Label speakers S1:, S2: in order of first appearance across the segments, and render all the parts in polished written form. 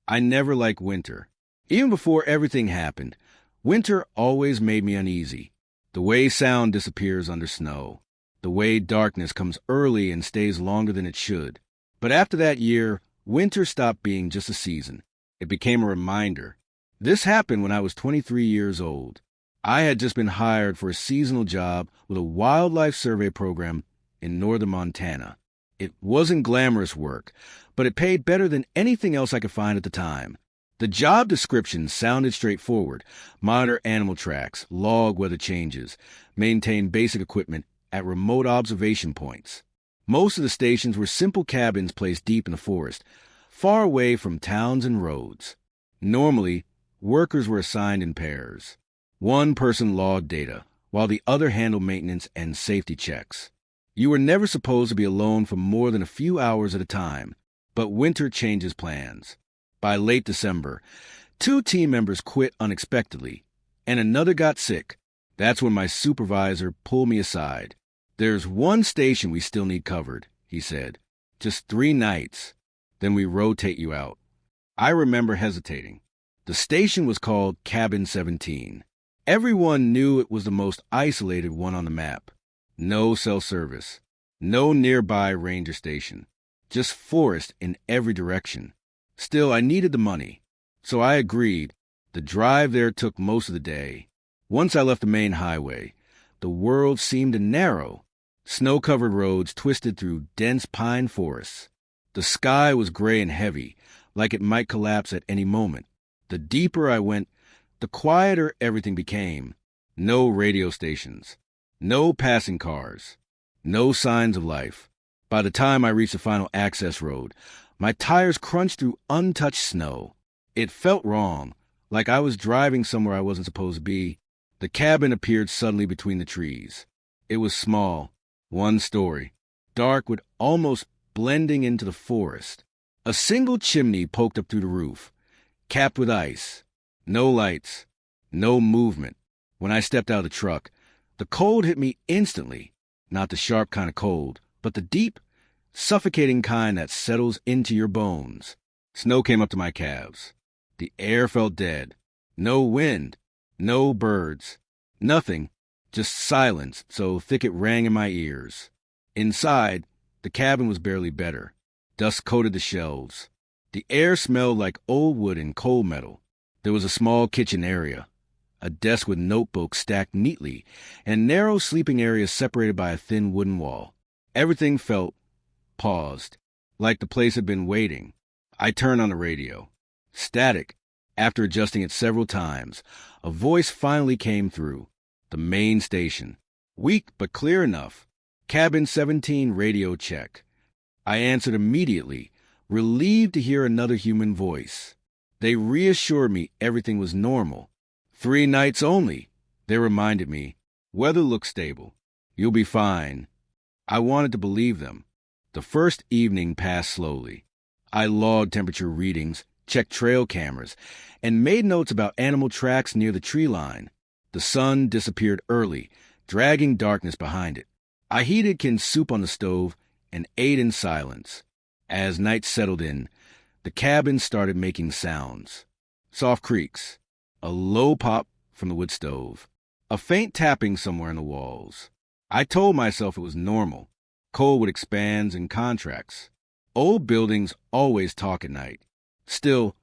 S1: I never liked winter. Even before everything happened, winter always made me uneasy. The way sound disappears under snow. The way darkness comes early and stays longer than it should. But after that year, winter stopped being just a season. It became a reminder. This happened when I was 23 years old. I had just been hired for a seasonal job with a wildlife survey program in northern Montana. It wasn't glamorous work, but it paid better than anything else I could find at the time. The job description sounded straightforward: monitor animal tracks, log weather changes, maintain basic equipment at remote observation points. Most of the stations were simple cabins placed deep in the forest, far away from towns and roads. Normally, workers were assigned in pairs. One person logged data, while the other handled maintenance and safety checks. You were never supposed to be alone for more than a few hours at a time, but winter changes plans. By late December, 2 team members quit unexpectedly, and another got sick. That's when my supervisor pulled me aside. "There's one station we still need covered," he said. "Just 3 nights. Then we rotate you out." I remember hesitating. The station was called Cabin 17. Everyone knew it was the most isolated one on the map. No cell service. No nearby ranger station. Just forest in every direction. Still, I needed the money. So I agreed. The drive there took most of the day. Once I left the main highway, the world seemed to narrow. Snow-covered roads twisted through dense pine forests. The sky was gray and heavy, like it might collapse at any moment. The deeper I went, the quieter everything became. No radio stations. No passing cars. No signs of life. By the time I reached the final access road, my tires crunched through untouched snow. It felt wrong, like I was driving somewhere I wasn't supposed to be. The cabin appeared suddenly between the trees. It was small, 1 story, dark with almost blending into the forest. A single chimney poked up through the roof, capped with ice. No lights, no movement. When I stepped out of the truck, the cold hit me instantly. Not the sharp kind of cold, but the deep, suffocating kind that settles into your bones. Snow came up to my calves. The air felt dead. No wind, no birds, nothing, just silence so thick it rang in my ears. Inside, the cabin was barely better. Dust coated the shelves. The air smelled like old wood and coal metal. There was a small kitchen area, a desk with notebooks stacked neatly, and narrow sleeping areas separated by a thin wooden wall. Everything felt paused, like the place had been waiting. I turned on the radio. Static. After adjusting it several times, a voice finally came through. The main station. Weak but clear enough. Cabin 17 radio check. I answered immediately, relieved to hear another human voice. They reassured me everything was normal. 3 nights only, they reminded me. Weather looks stable. You'll be fine. I wanted to believe them. The first evening passed slowly. I logged temperature readings, checked trail cameras, and made notes about animal tracks near the tree line. The sun disappeared early, dragging darkness behind it. I heated Ken's soup on the stove and ate in silence. As night settled in, the cabin started making sounds. Soft creaks, a low pop from the wood stove, a faint tapping somewhere in the walls. I told myself it was normal. Cold expands and contracts. Old buildings always talk at night. Still,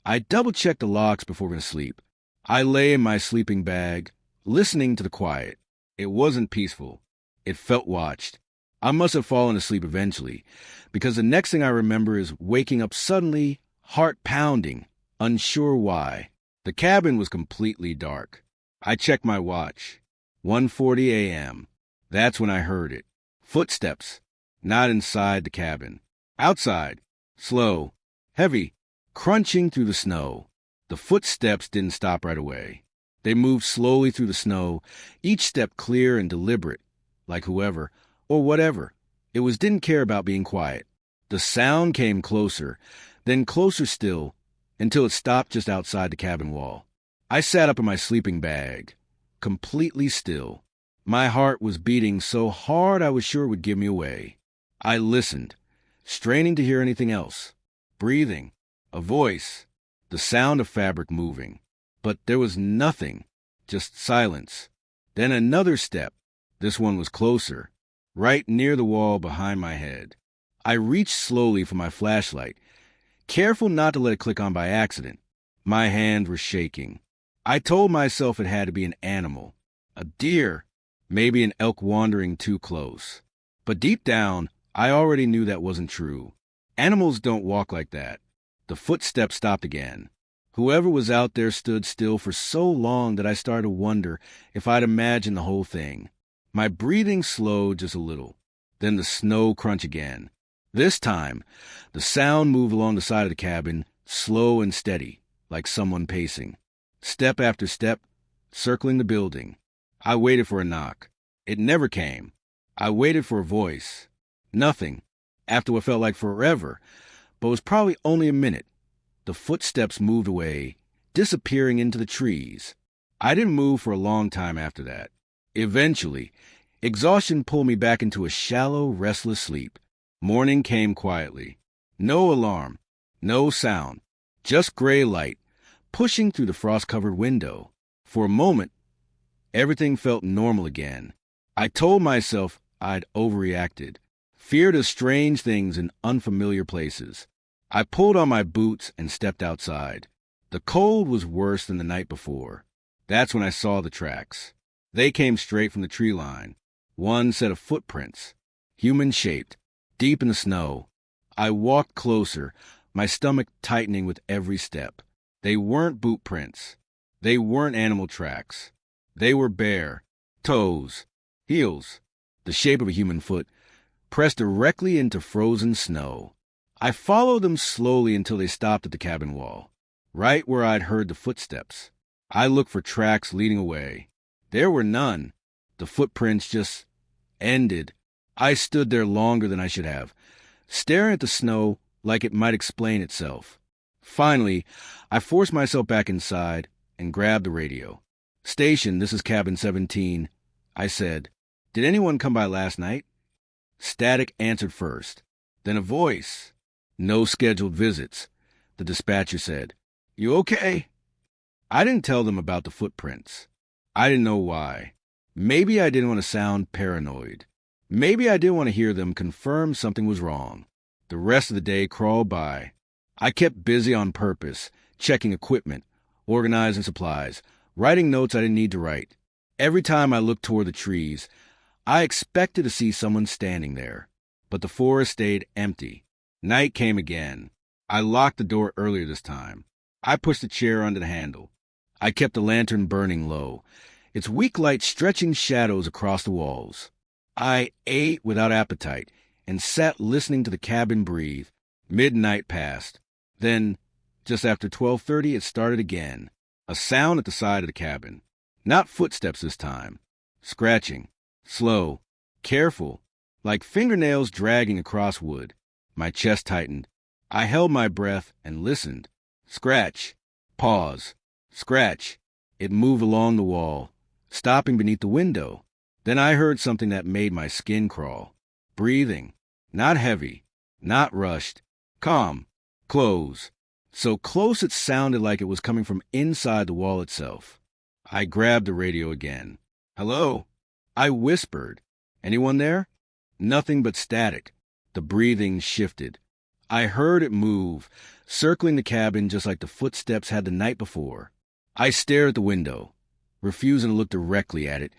S1: I double-checked the locks before going to sleep. I lay in my sleeping bag, listening to the quiet. It wasn't peaceful. It felt watched. I must have fallen asleep eventually, because the next thing I remember is waking up suddenly, heart pounding, unsure why. The cabin was completely dark. I checked my watch. 1:40 a.m. That's when I heard it. Footsteps. Not inside the cabin. Outside. Slow. Heavy. Crunching through the snow. The footsteps didn't stop right away. They moved slowly through the snow, each step clear and deliberate, like whoever, or whatever. It didn't care about being quiet. The sound came closer, then closer still, until it stopped just outside the cabin wall. I sat up in my sleeping bag, completely still. My heart was beating so hard I was sure it would give me away. I listened, straining to hear anything else. Breathing. A voice. the sound of fabric moving. But there was nothing, just silence. Then another step. This one was closer, right near the wall behind my head. I reached slowly for my flashlight, careful not to let it click on by accident. My hands were shaking. I told myself it had to be an animal, a deer, maybe an elk wandering too close. But deep down, I already knew that wasn't true. Animals don't walk like that. The footsteps stopped again. Whoever was out there stood still for so long that I started to wonder if I'd imagined the whole thing. My breathing slowed just a little. Then the snow crunch again. This time, the sound moved along the side of the cabin, slow and steady, like someone pacing. Step after step, circling the building. I waited for a knock. It never came. I waited for a voice. Nothing. After what felt like forever, but was probably only a minute, the footsteps moved away, disappearing into the trees. I didn't move for a long time after that. Eventually, exhaustion pulled me back into a shallow, restless sleep. Morning came quietly. No alarm, no sound, just gray light pushing through the frost-covered window. For a moment, everything felt normal again. I told myself I'd overreacted, feared of strange things in unfamiliar places. I pulled on my boots and stepped outside. The cold was worse than the night before. That's when I saw the tracks. They came straight from the tree line. One set of footprints, human-shaped, deep in the snow. I walked closer, my stomach tightening with every step. They weren't boot prints. They weren't animal tracks. They were bare, toes, heels, the shape of a human foot, pressed directly into frozen snow. I followed them slowly until they stopped at the cabin wall, right where I'd heard the footsteps. I looked for tracks leading away. There were none. The footprints just ended. I stood there longer than I should have, staring at the snow like it might explain itself. Finally, I forced myself back inside and grabbed the radio. "Station, this is Cabin 17. I said, "Did anyone come by last night?" Static answered first, then a voice. "No scheduled visits," the dispatcher said. "You okay?" I didn't tell them about the footprints. I didn't know why. Maybe I didn't want to sound paranoid. Maybe I didn't want to hear them confirm something was wrong. The rest of the day crawled by. I kept busy on purpose, checking equipment, organizing supplies, writing notes I didn't need to write. Every time I looked toward the trees, I expected to see someone standing there. But the forest stayed empty. Night came again. I locked the door earlier this time. I pushed the chair under the handle. I kept the lantern burning low, its weak light stretching shadows across the walls. I ate without appetite and sat listening to the cabin breathe. Midnight passed. Then, just after 12:30, it started again. A sound at the side of the cabin. Not footsteps this time. Scratching. Slow. Careful. Like fingernails dragging across wood. My chest tightened. I held my breath and listened. Scratch. Pause. Scratch. It moved along the wall, stopping beneath the window. Then I heard something that made my skin crawl. Breathing. Not heavy. Not rushed. Calm. Close. So close it sounded like it was coming from inside the wall itself. I grabbed the radio again. "Hello?" I whispered. "Anyone there?" Nothing but static. The breathing shifted. I heard it move, circling the cabin just like the footsteps had the night before. I stared at the window, refusing to look directly at it,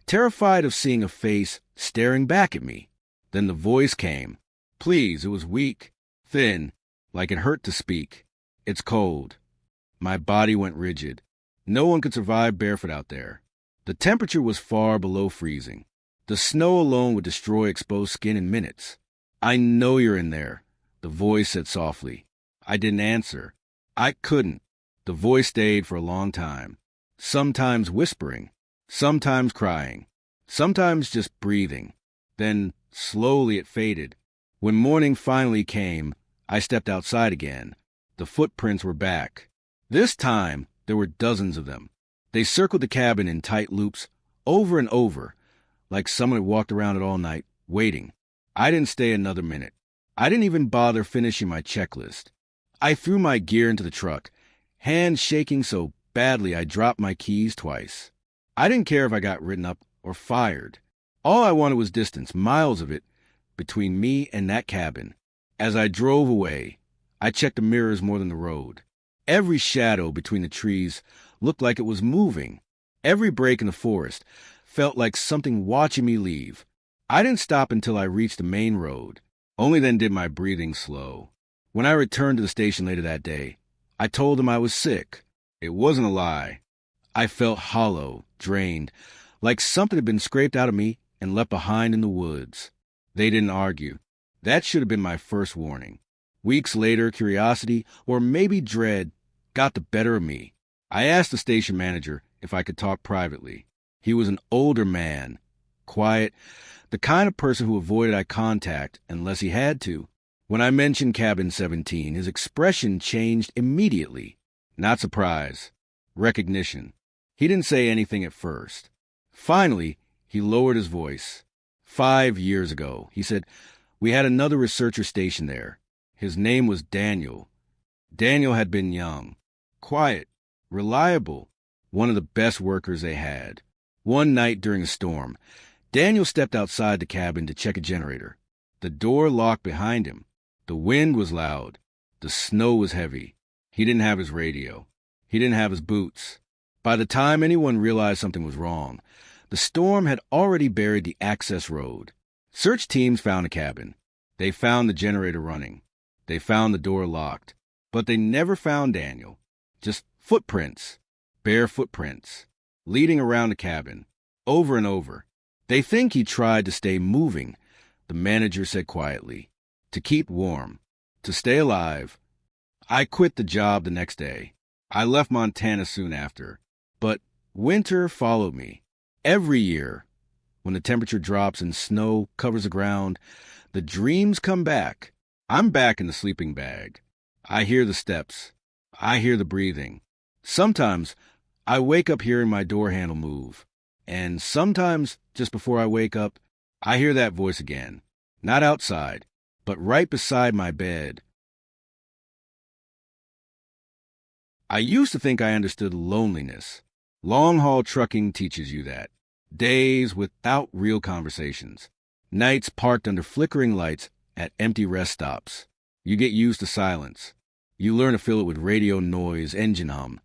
S1: terrified of seeing a face staring back at me. Then the voice came. Please, it was weak, thin, like it hurt to speak. "It's cold." My body went rigid. No one could survive barefoot out there. The temperature was far below freezing. The snow alone would destroy exposed skin in minutes. "I know you're in there," the voice said softly. I didn't answer. I couldn't. The voice stayed for a long time, sometimes whispering, sometimes crying, sometimes just breathing. Then, slowly it faded. When morning finally came, I stepped outside again. The footprints were back. This time, there were dozens of them. They circled the cabin in tight loops, over and over, like someone had walked around it all night, waiting. I didn't stay another minute. I didn't even bother finishing my checklist. I threw my gear into the truck, hands shaking so badly I dropped my keys twice. I didn't care if I got written up or fired. All I wanted was distance, miles of it, between me and that cabin. As I drove away, I checked the mirrors more than the road. Every shadow between the trees looked like it was moving. Every break in the forest felt like something watching me leave. I didn't stop until I reached the main road. Only then did my breathing slow. When I returned to the station later that day, I told them I was sick. It wasn't a lie. I felt hollow, drained, like something had been scraped out of me and left behind in the woods. They didn't argue. That should have been my first warning. Weeks later, curiosity, or maybe dread, got the better of me. I asked the station manager if I could talk privately. He was an older man, quiet, the kind of person who avoided eye contact unless he had to. When I mentioned Cabin 17, his expression changed immediately. Not surprise, recognition. He didn't say anything at first. Finally, he lowered his voice. 5 years ago, he said, we had another researcher stationed there. His name was Daniel. Daniel had been young, quiet, reliable, one of the best workers they had. One night during a storm, Daniel stepped outside the cabin to check a generator. The door locked behind him. The wind was loud. The snow was heavy. He didn't have his radio. He didn't have his boots. By the time anyone realized something was wrong, the storm had already buried the access road. Search teams found a cabin. They found the generator running. They found the door locked. But they never found Daniel. Just footprints, bare footprints, leading around the cabin, over and over. They think he tried to stay moving, the manager said quietly, to keep warm, to stay alive. I quit the job the next day. I left Montana soon after. But winter followed me. Every year, when the temperature drops and snow covers the ground, the dreams come back. I'm back in the sleeping bag. I hear the steps. I hear the breathing. Sometimes I wake up hearing my door handle move. And sometimes, just before I wake up, I hear that voice again. Not outside, but right beside my bed. I used to think I understood loneliness. Long-haul trucking teaches you that. Days without real conversations. Nights parked under flickering lights at empty rest stops. You get used to silence. You learn to fill it with radio noise, engine hum.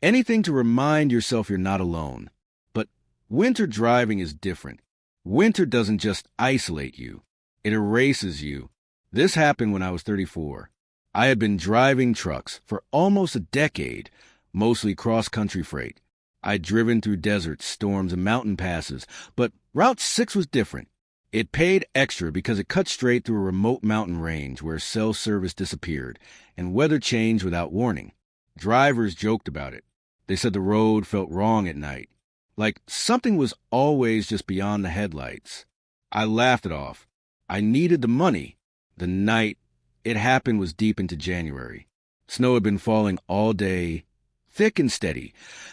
S1: Anything to remind yourself you're not alone. But winter driving is different. Winter doesn't just isolate you. It erases you. This happened when I was 34. I had been driving trucks for almost a decade, mostly cross-country freight. I'd driven through deserts, storms, and mountain passes, but Route 6 was different. It paid extra because it cut straight through a remote mountain range where cell service disappeared, and weather changed without warning. Drivers joked about it. They said the road felt wrong at night, like something was always just beyond the headlights. I laughed it off. I needed the money. The night it happened was deep into January. Snow had been falling all day, thick and steady,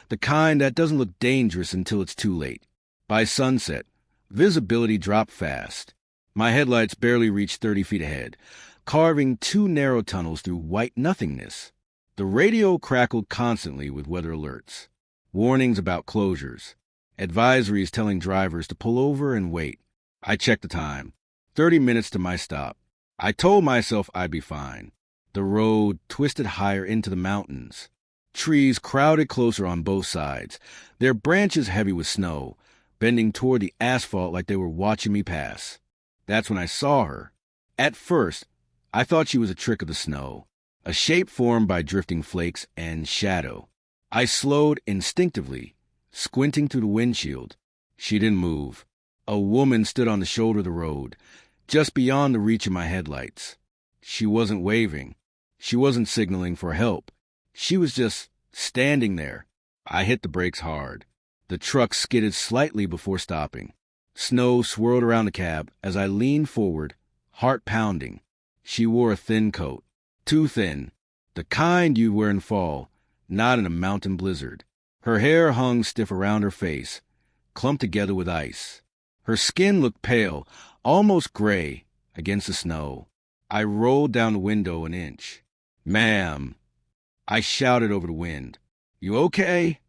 S1: the kind that doesn't look dangerous until it's too late. By sunset, visibility dropped fast. My headlights barely reached 30 feet ahead, carving 2 narrow tunnels through white nothingness. The radio crackled constantly with weather alerts, warnings about closures, advisories telling drivers to pull over and wait. I checked the time. 30 minutes to my stop. I told myself I'd be fine. The road twisted higher into the mountains. Trees crowded closer on both sides, their branches heavy with snow, bending toward the asphalt like they were watching me pass. That's when I saw her. At first, I thought she was a trick of the snow, a shape formed by drifting flakes and shadow. I slowed instinctively, squinting through the windshield. She didn't move. A woman stood on the shoulder of the road, just beyond the reach of my headlights. She wasn't waving. She wasn't signaling for help. She was just standing there. I hit the brakes hard. The truck skidded slightly before stopping. Snow swirled around the cab as I leaned forward, heart pounding. She wore a thin coat. Too thin. The kind you'd wear in fall, not in a mountain blizzard. Her hair hung stiff around her face, clumped together with ice. Her skin looked pale, almost gray, against the snow. I rolled down the window an inch. "Ma'am." I shouted over the wind. "You okay?"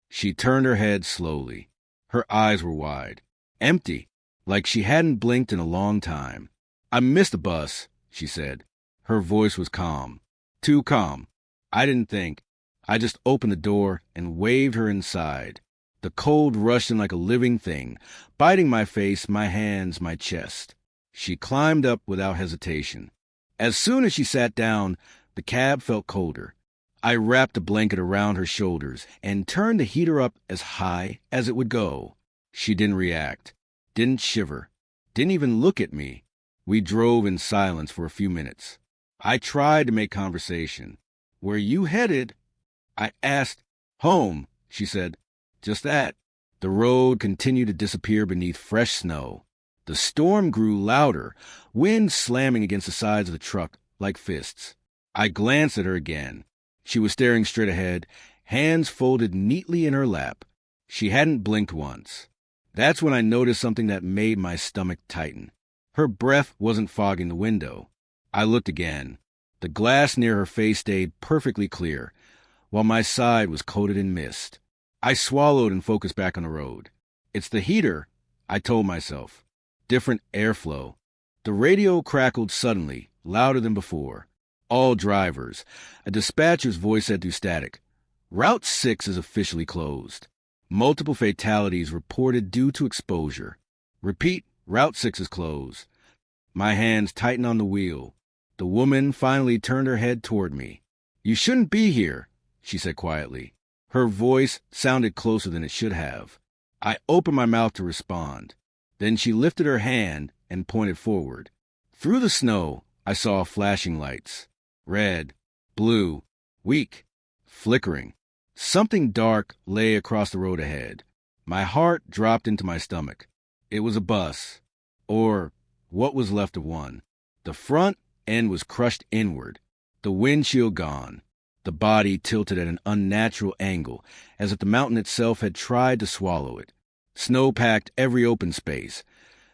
S1: She turned her head slowly. Her eyes were wide, empty, like she hadn't blinked in a long time. "I missed the bus," she said. Her voice was calm. Too calm. I didn't think. I just opened the door and waved her inside. The cold rushed in like a living thing, biting my face, my hands, my chest. She climbed up without hesitation. As soon as she sat down, the cab felt colder. I wrapped a blanket around her shoulders and turned the heater up as high as it would go. She didn't react, didn't shiver, didn't even look at me. We drove in silence for a few minutes. I tried to make conversation. "Where you headed?" I asked. "Home," she said. Just that. The road continued to disappear beneath fresh snow. The storm grew louder, wind slamming against the sides of the truck like fists. I glanced at her again. She was staring straight ahead, hands folded neatly in her lap. She hadn't blinked once. That's when I noticed something that made my stomach tighten. Her breath wasn't fogging the window. I looked again. The glass near her face stayed perfectly clear, while my side was coated in mist. I swallowed and focused back on the road. "It's the heater," I told myself. Different airflow. The radio crackled suddenly, louder than before. All drivers. A dispatcher's voice said through static, "Route 6 is officially closed. Multiple fatalities reported due to exposure. Repeat, Route 6 is closed." My hands tightened on the wheel. The woman finally turned her head toward me. "You shouldn't be here," she said quietly. Her voice sounded closer than it should have. I opened my mouth to respond. Then she lifted her hand and pointed forward. Through the snow, I saw flashing lights. Red, blue, weak, flickering. Something dark lay across the road ahead. My heart dropped into my stomach. It was a bus, or what was left of one. The front end was crushed inward, the windshield gone, the body tilted at an unnatural angle, as if the mountain itself had tried to swallow it. Snow packed every open space,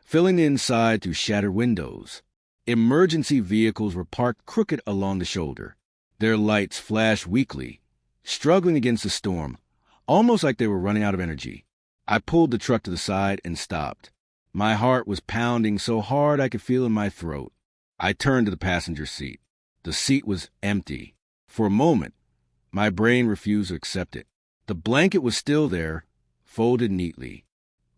S1: filling the inside through shattered windows. Emergency vehicles were parked crooked along the shoulder. Their lights flashed weakly, struggling against the storm, almost like they were running out of energy. I pulled the truck to the side and stopped. My heart was pounding so hard I could feel it in my throat. I turned to the passenger seat. The seat was empty. For a moment, my brain refused to accept it. The blanket was still there, folded neatly,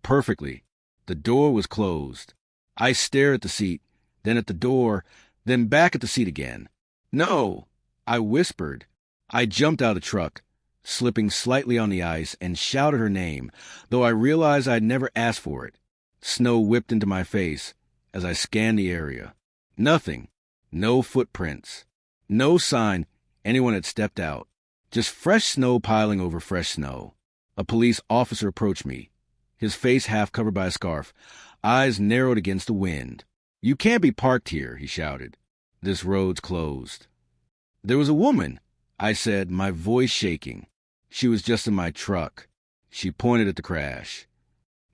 S1: perfectly. The door was closed. I stared at the seat, then at the door, then back at the seat again. "No!" I whispered. I jumped out of the truck, slipping slightly on the ice, and shouted her name, though I realized I'd never asked for it. Snow whipped into my face as I scanned the area. Nothing. No footprints. No sign anyone had stepped out. Just fresh snow piling over fresh snow. A police officer approached me, his face half covered by a scarf, eyes narrowed against the wind. "You can't be parked here," he shouted. "This road's closed." "There was a woman," I said, my voice shaking. "She was just in my truck." She pointed at the crash.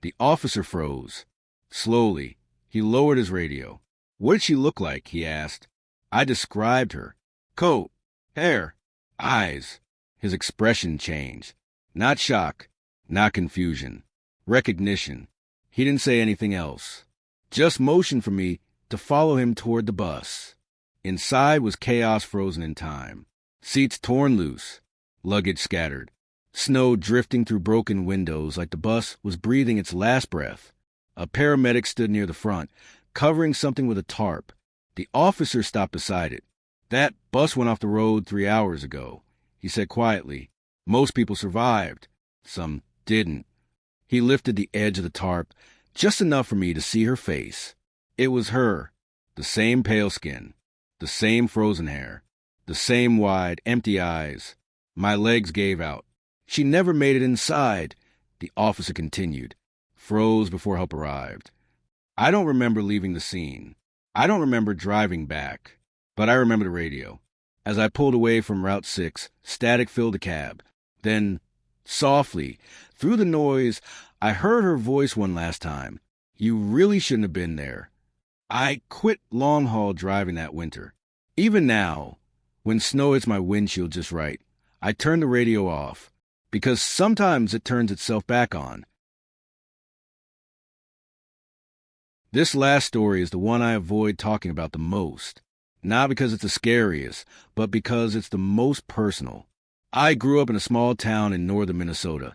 S1: The officer froze. Slowly, he lowered his radio. "What did she look like?" he asked. I described her. Coat, hair, eyes. His expression changed. Not shock, not confusion. Recognition. He didn't say anything else. Just motioned for me to follow him toward the bus. Inside was chaos frozen in time. Seats torn loose. Luggage scattered. Snow drifting through broken windows like the bus was breathing its last breath. A paramedic stood near the front, covering something with a tarp. The officer stopped beside it. "That bus went off the road 3 hours ago," he said quietly. "Most people survived. Some didn't." He lifted the edge of the tarp, just enough for me to see her face. It was her. The same pale skin. The same frozen hair. The same wide, empty eyes. My legs gave out. "She never made it inside," the officer continued. Froze before help arrived. I don't remember leaving the scene. I don't remember driving back. But I remember the radio. As I pulled away from Route 6, static filled the cab. Then, softly, through the noise, I heard her voice one last time. "You really shouldn't have been there." I quit long-haul driving that winter. Even now, When snow hits my windshield just right, I turn the radio off, because sometimes it turns itself back on. This last story is the one I avoid talking about the most, not because it's the scariest, but because it's the most personal. I grew up in a small town in northern Minnesota,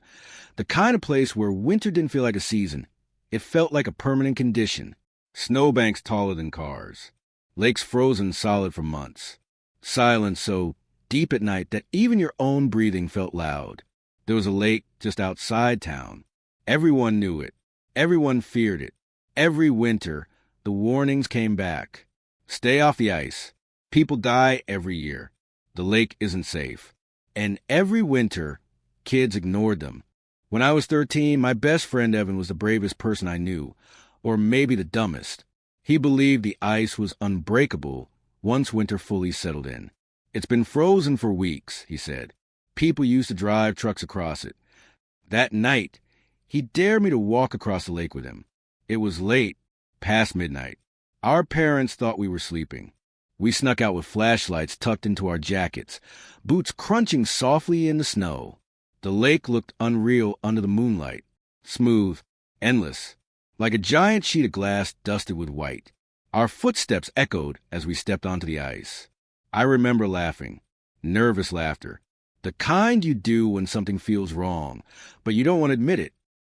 S1: the kind of place where winter didn't feel like a season. It felt like a permanent condition. Snowbanks taller than cars, lakes frozen solid for months, silence so deep at night that even your own breathing felt loud. There was a lake just outside town. Everyone knew it. Everyone feared it. Every winter, the warnings came back. Stay off the ice. People die every year. The lake isn't safe. And every winter, kids ignored them. When I was 13, my best friend Evan was the bravest person I knew, or maybe the dumbest. He believed the ice was unbreakable once winter fully settled in. It's been frozen for weeks, he said. People used to drive trucks across it. That night, he dared me to walk across the lake with him. It was late, past midnight. Our parents thought we were sleeping. We snuck out with flashlights tucked into our jackets, boots crunching softly in the snow. The lake looked unreal under the moonlight, smooth, endless, like a giant sheet of glass dusted with white. Our footsteps echoed as we stepped onto the ice. I remember laughing, nervous laughter, the kind you do when something feels wrong, but you don't want to admit it.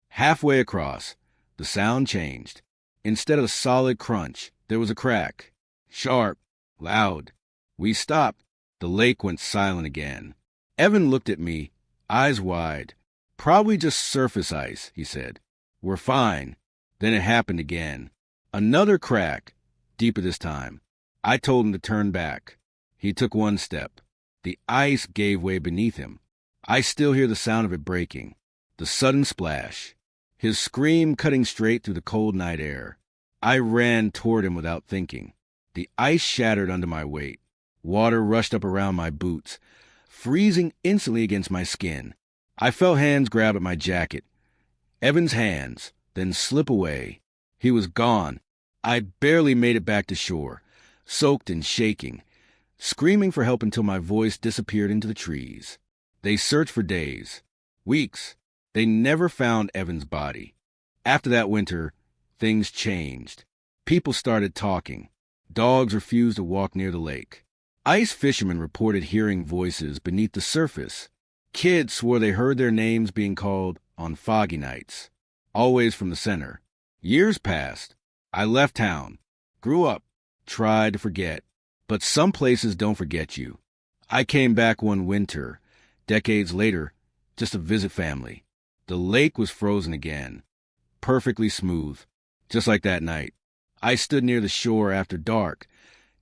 S1: Halfway across, the sound changed. Instead of a solid crunch, there was a crack. Sharp, loud. We stopped. The lake went silent again. Evan looked at me, eyes wide. Probably just surface ice, he said. We're fine. Then it happened again. Another crack, deeper this time. I told him to turn back. He took one step. The ice gave way beneath him. I still hear the sound of it breaking. The sudden splash. His scream cutting straight through the cold night air. I ran toward him without thinking. The ice shattered under my weight. Water rushed up around my boots, freezing instantly against my skin. I felt hands grab at my jacket. Evan's hands, then slip away. He was gone. I barely made it back to shore, soaked and shaking, screaming for help until my voice disappeared into the trees. They searched for days, weeks. They never found Evan's body. After that winter, things changed. People started talking. Dogs refused to walk near the lake. Ice fishermen reported hearing voices beneath the surface. Kids swore they heard their names being called on foggy nights, always from the center. Years passed. I left town, grew up, tried to forget. But some places don't forget you. I came back one winter, decades later, just to visit family. The lake was frozen again, perfectly smooth, just like that night. I stood near the shore after dark,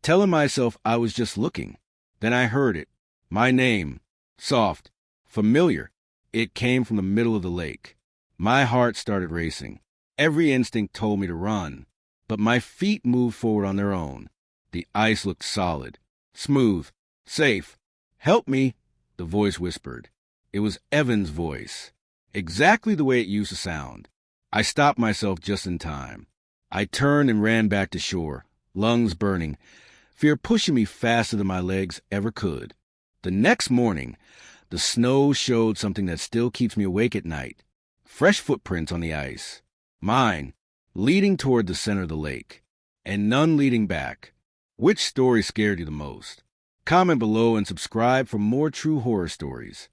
S1: telling myself I was just looking. Then I heard it, my name, soft, familiar. It came from the middle of the lake. My heart started racing. Every instinct told me to run, but my feet moved forward on their own. The ice looked solid, smooth, safe. Help me, the voice whispered. It was Evan's voice. Exactly the way it used to sound. I stopped myself just in time. I turned and ran back to shore, lungs burning, fear pushing me faster than my legs ever could. The next morning, the snow showed something that still keeps me awake at night. Fresh footprints on the ice. Mine, leading toward the center of the lake, and none leading back. Which story scared you the most? Comment below and subscribe for more true horror stories.